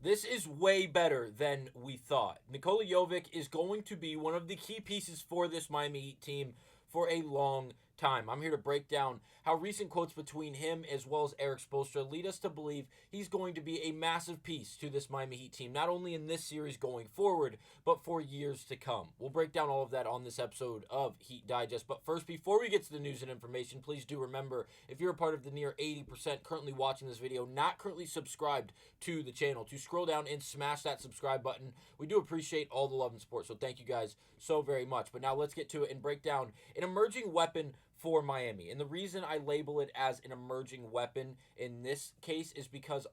This is way better than we thought. Nikola Jovic is going to be one of the key pieces for this Miami Heat team for a long time. I'm here to break down how recent quotes between him as well as Erik Spolestra lead us to believe he's going to be a massive piece to this Miami Heat team, not only in this series going forward, but for years to come. We'll break down all of that on this episode of Heat Digest. But first, before we get to the news and information, please do remember, if you're a part of the near 80% currently watching this video, not currently subscribed to the channel, to scroll down and smash that subscribe button. We do appreciate all the love and support, so thank you guys so very much. But now let's get to it and break down an emerging weapon for Miami. And the reason I label it as an emerging weapon in this case is because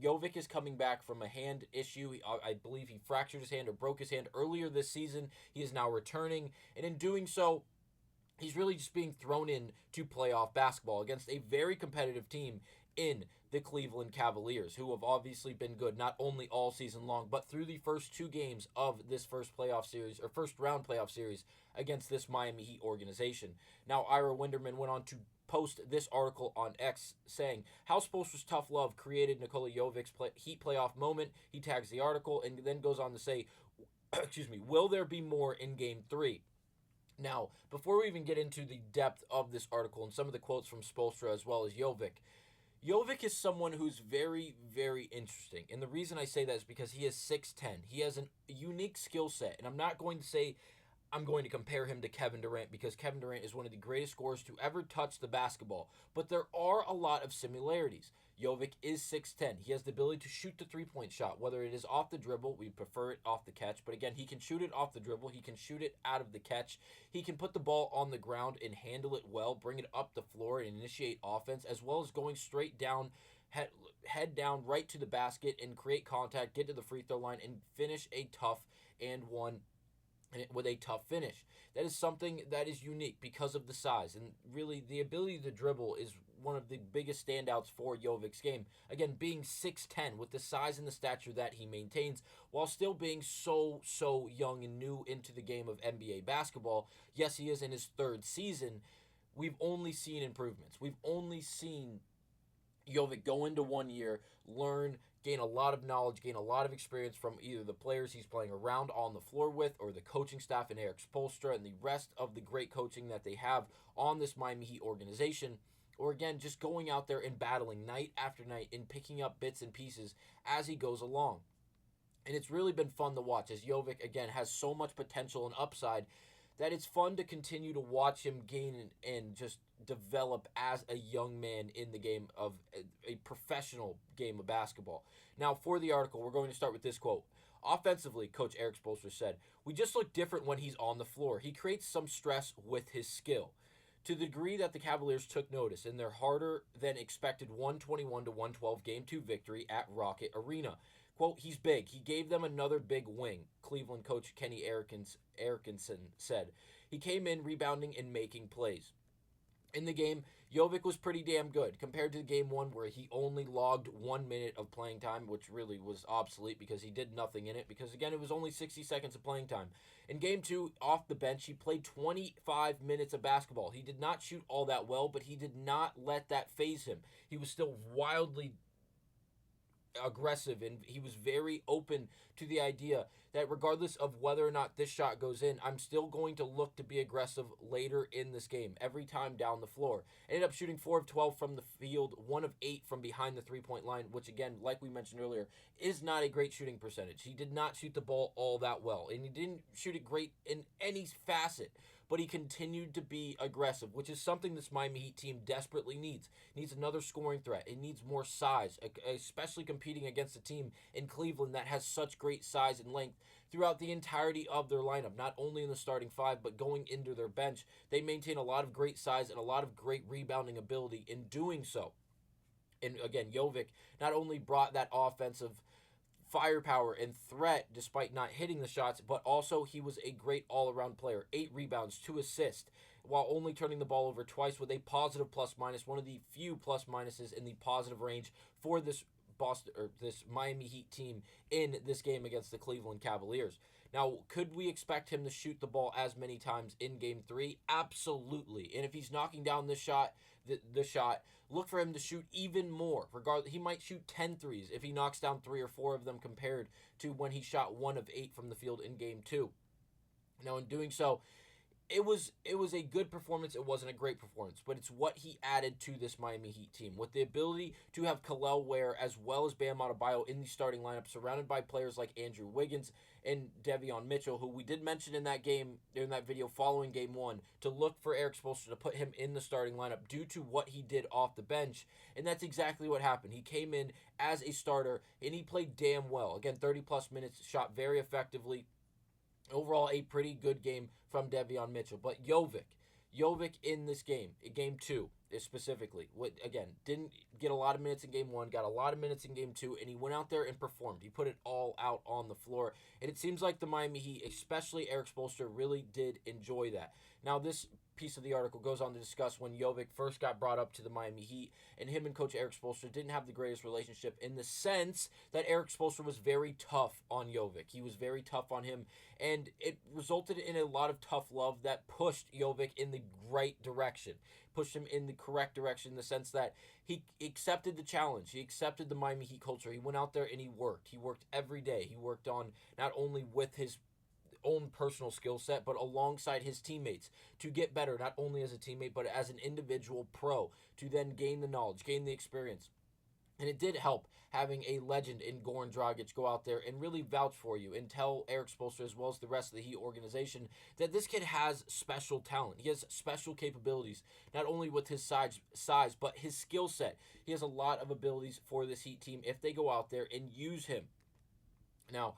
Jovic is coming back from a hand issue. I believe he fractured his hand or broke his hand earlier this season. He is now returning, and in doing so, he's really just being thrown in to playoff basketball against a very competitive team in the Cleveland Cavaliers, who have obviously been good not only all season long, but through the first two games of this first playoff series, or first round playoff series, against this Miami Heat organization. Now, Ira Winderman went on to post this article on X saying how Spoelstra's tough love created Nikola Jovic's Heat playoff moment. He tags the article and then goes on to say, excuse me, will there be more in Game 3? Now, before we even get into the depth of this article and some of the quotes from Spolstra as well as Jovic is someone who's very, very interesting. And the reason I say that is because he is 6'10". He has a unique skill set. And I'm not going to say I'm going to compare him to Kevin Durant, because Kevin Durant is one of the greatest scorers to ever touch the basketball. But there are a lot of similarities. Jovic is 6'10". He has the ability to shoot the three-point shot, whether it is off the dribble. We prefer it off the catch. But again, he can shoot it off the dribble. He can shoot it out of the catch. He can put the ball on the ground and handle it well, bring it up the floor and initiate offense, as well as going straight down, head down right to the basket and create contact, get to the free throw line, and finish a tough and one with a tough finish. That is something that is unique because of the size, and really the ability to dribble is one of the biggest standouts for Jovic's game. Again, being 6'10", with the size and the stature that he maintains, while still being so young and new into the game of NBA basketball. Yes, he is in his third season. We've only seen improvements. We've only seen Jovic go into 1 year, learn, gain a lot of knowledge, gain a lot of experience from either the players he's playing around on the floor with, or the coaching staff and Erik Spolestra and the rest of the great coaching that they have on this Miami Heat organization. Or again, just going out there and battling night after night and picking up bits and pieces as he goes along. And it's really been fun to watch, as Jovic, again, has so much potential and upside that it's fun to continue to watch him gain and just develop as a young man in the game of a professional game of basketball. Now, for the article, we're going to start with this quote. Offensively, Coach Erik Spolestra said, "We just look different when he's on the floor. He creates some stress with his skill." To the degree that the Cavaliers took notice in their harder than expected 121-112 Game 2 victory at Rocket Arena. Quote, "He's big. He gave them another big wing," Cleveland coach Kenny Erickson said. "He came in rebounding and making plays." In the game, Jovic was pretty damn good compared to Game 1, where he only logged 1 minute of playing time, which really was obsolete because he did nothing in it, because again, it was only 60 seconds of playing time. In Game 2, off the bench, he played 25 minutes of basketball. He did not shoot all that well, but he did not let that faze him. He was still wildly aggressive, and he was very open to the idea that regardless of whether or not this shot goes in, I'm still going to look to be aggressive later in this game, every time down the floor. Ended up shooting 4 of 12 from the field, 1 of 8 from behind the three-point line, which again, like we mentioned earlier, is not a great shooting percentage. He did not shoot the ball all that well, and he didn't shoot it great in any facet, but he continued to be aggressive, which is something this Miami Heat team desperately needs. It needs another scoring threat. It needs more size, especially competing against a team in Cleveland that has such great size and length throughout the entirety of their lineup, not only in the starting five, but going into their bench. They maintain a lot of great size and a lot of great rebounding ability in doing so. And again, Jovic not only brought that offensive firepower and threat despite not hitting the shots, but also he was a great all-around player. 8 rebounds, 2 assists, while only turning the ball over twice with a positive plus-minus, one of the few plus-minuses in the positive range for this this Miami Heat team in this game against the Cleveland Cavaliers. Now, could we expect him to shoot the ball as many times in Game 3? Absolutely. And if he's knocking down this shot, the shot, look for him to shoot even more. Regardless, he might shoot 10 threes if he knocks down 3 or 4 of them compared to when he shot 1 of 8 from the field in Game 2. Now, in doing so, it was a good performance. It wasn't a great performance, but it's what he added to this Miami Heat team with the ability to have Kelly Ware as well as Bam Adebayo in the starting lineup, surrounded by players like Andrew Wiggins and Davion Mitchell, who we did mention in that game, in that video following Game 1, to look for Erik Spolestra to put him in the starting lineup due to what he did off the bench, and that's exactly what happened. He came in as a starter, and he played damn well. Again, 30-plus minutes, shot very effectively. Overall, a pretty good game from Davion Mitchell. But Jovic in this game, in Game 2 specifically, didn't get a lot of minutes in Game 1, got a lot of minutes in Game 2, and he went out there and performed. He put it all out on the floor. And it seems like the Miami Heat, especially Erik Spolestra, really did enjoy that. Now, this piece of the article goes on to discuss when Jovic first got brought up to the Miami Heat, and him and Coach Erik Spolestra didn't have the greatest relationship in the sense that Erik Spolestra was very tough on Jovic. He was very tough on him, and it resulted in a lot of tough love that pushed Jovic in the right direction, pushed him in the correct direction in the sense that he accepted the challenge. He accepted the Miami Heat culture. He went out there and he worked. He worked every day. He worked on not only with his own personal skill set, but alongside his teammates to get better, not only as a teammate, but as an individual pro, to then gain the knowledge, gain the experience. And it did help having a legend in Goran Dragic go out there and really vouch for you and tell Erik Spolestra, as well as the rest of the Heat organization, that this kid has special talent. He has special capabilities, not only with his size, but his skill set. He has a lot of abilities for this Heat team if they go out there and use him. Now,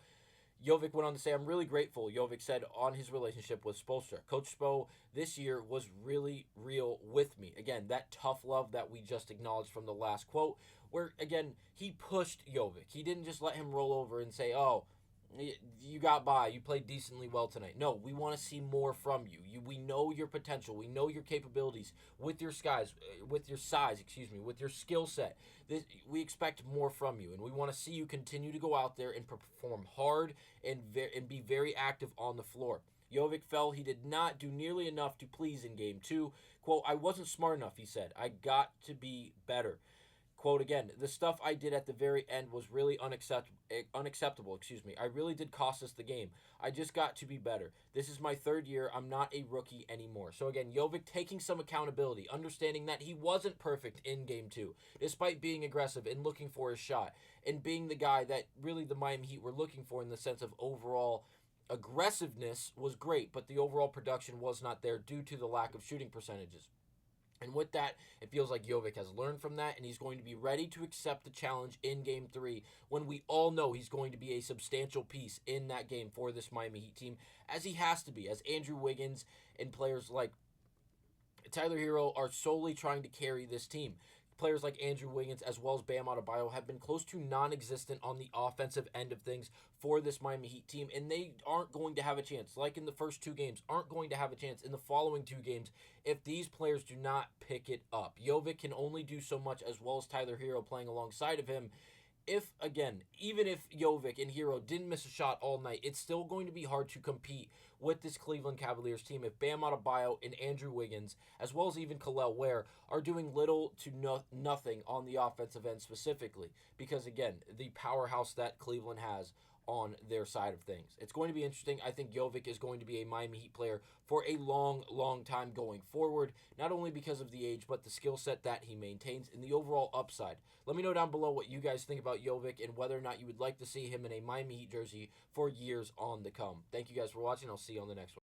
Jovic went on to say, I'm really grateful, Jovic said, on his relationship with Spolestra. Coach Spo this year was really real with me. Again, that tough love that we just acknowledged from the last quote, where, again, he pushed Jovic. He didn't just let him roll over and say, oh, you got by, you played decently well tonight. No, we want to see more from you. We know your potential. We know your capabilities with your size, with your skill set. We expect more from you, and we want to see you continue to go out there and perform hard and be very active on the floor. Jovic felt he did not do nearly enough to please in Game 2. Quote, I wasn't smart enough, he said. I got to be better. Quote again, the stuff I did at the very end was really unacceptable. I really did cost us the game. I just got to be better. This is my 3rd year. I'm not a rookie anymore. So again, Jovic taking some accountability, understanding that he wasn't perfect in Game 2, despite being aggressive and looking for his shot, and being the guy that really the Miami Heat were looking for in the sense of overall aggressiveness was great, but the overall production was not there due to the lack of shooting percentages. And with that, it feels like Jovic has learned from that, and he's going to be ready to accept the challenge in Game 3 when we all know he's going to be a substantial piece in that game for this Miami Heat team, as he has to be, as Andrew Wiggins and players like Tyler Hero are solely trying to carry this team. Players like Andrew Wiggins as well as Bam Adebayo have been close to non-existent on the offensive end of things for this Miami Heat team, and they aren't going to have a chance, like in the first 2 games, aren't going to have a chance in the following 2 games if these players do not pick it up. Jovic can only do so much, as well as Tyler Hero playing alongside of him. Even if Jovic and Hero didn't miss a shot all night, it's still going to be hard to compete with this Cleveland Cavaliers team if Bam Adebayo and Andrew Wiggins, as well as even Kelly Ware, are doing little to nothing on the offensive end specifically. Because, again, the powerhouse that Cleveland has on their side of things. It's going to be interesting. I think Jovic is going to be a Miami Heat player for a long, long time going forward, not only because of the age, but the skill set that he maintains and the overall upside. Let me know down below what you guys think about Jovic and whether or not you would like to see him in a Miami Heat jersey for years on to come. Thank you guys for watching. I'll see you on the next one.